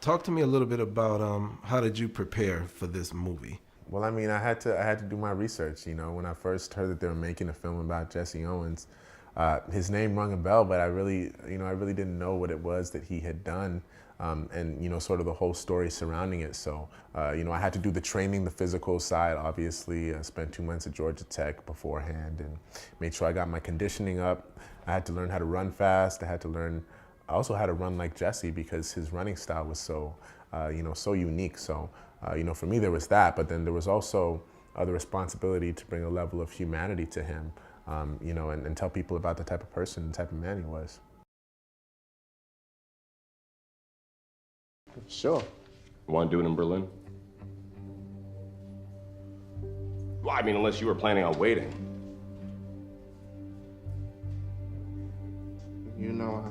Talk to me a little bit about how did you prepare for this movie? Well, I mean, I had to do my research. You know, when I first heard that they were making a film about Jesse Owens, his name rung a bell, but I really didn't know what it was that he had done, and sort of the whole story surrounding it. So, I had to do the training, the physical side. Obviously, I spent 2 months at Georgia Tech beforehand, and made sure I got my conditioning up. I had to learn how to run fast. I also had to run like Jesse because his running style was so, so unique. So, for me there was that, but then there was also the responsibility to bring a level of humanity to him, and tell people about the type of person, the type of man he was. Sure. You want to do it in Berlin? Well, I mean, unless you were planning on waiting. You know,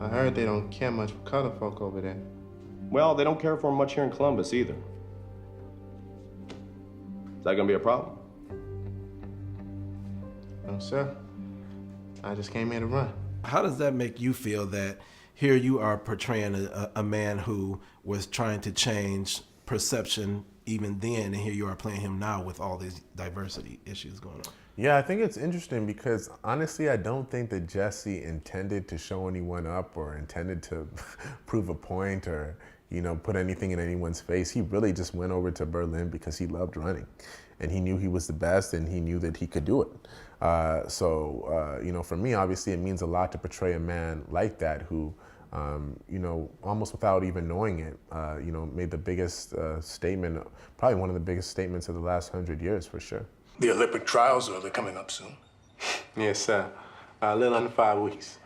I heard they don't care much for color folk over there. Well, they don't care for him much here in Columbus either. Is that gonna be a problem? No, sir. I just came here to run. How does that make you feel that here you are portraying a man who was trying to change perception even then, and here you are playing him now with all these diversity issues going on? Yeah, I think it's interesting because honestly, I don't think that Jesse intended to show anyone up or intended to prove a point or, put anything in anyone's face. He really just went over to Berlin because he loved running and he knew he was the best and he knew that he could do it. For me, obviously, it means a lot to portray a man like that who, almost without even knowing it, made the biggest statement, probably one of the biggest statements of the last 100 years for sure. The Olympic trials, they're coming up soon. Yes, sir. A little under 5 weeks.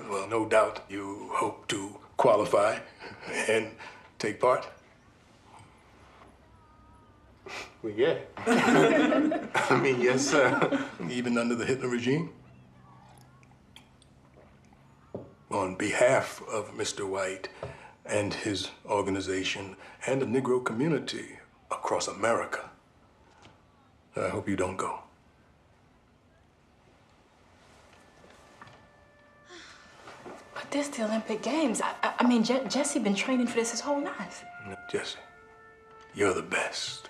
Well, no doubt you hope to qualify and take part. Well, yeah. I mean, yes, sir. Even under the Hitler regime? On behalf of Mr. White and his organization and the Negro community across America, I hope you don't go. But this the Olympic Games. I mean, Jesse been training for this his whole life. Jesse, you're the best.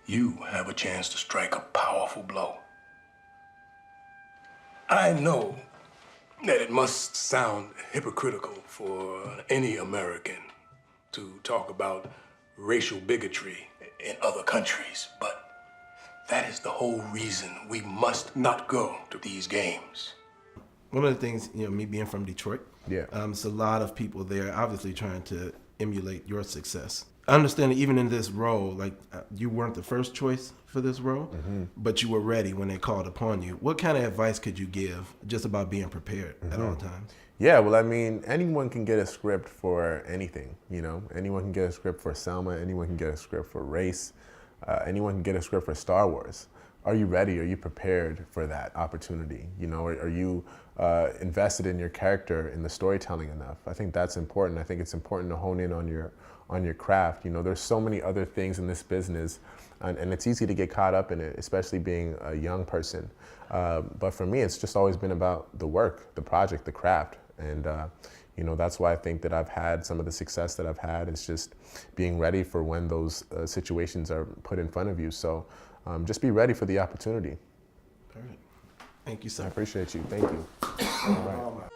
You have a chance to strike a powerful blow. I know that it must sound hypocritical for any American to talk about racial bigotry in other countries, but that is the whole reason we must not go to these games. One of the things, me being from Detroit, it's a lot of people there obviously trying to emulate your success. I understand that even in this role, you weren't the first choice for this role, but you were ready when they called upon you. What kind of advice could you give just about being prepared at all times? Yeah, well, I mean, anyone can get a script for anything, Anyone can get a script for Selma, anyone can get a script for race, anyone can get a script for Star Wars. Are you ready? Are you prepared for that opportunity? Are you invested in your character, in the storytelling enough? I think that's important. I think it's important to hone in on your craft. There's so many other things in this business, and it's easy to get caught up in it, especially being a young person. But for me, it's just always been about the work, the project, the craft. And that's why I think that I've had some of the success that I've had. It's just being ready for when those situations are put in front of you. So just be ready for the opportunity. All right. Thank you, sir. I appreciate you. Thank you. All right.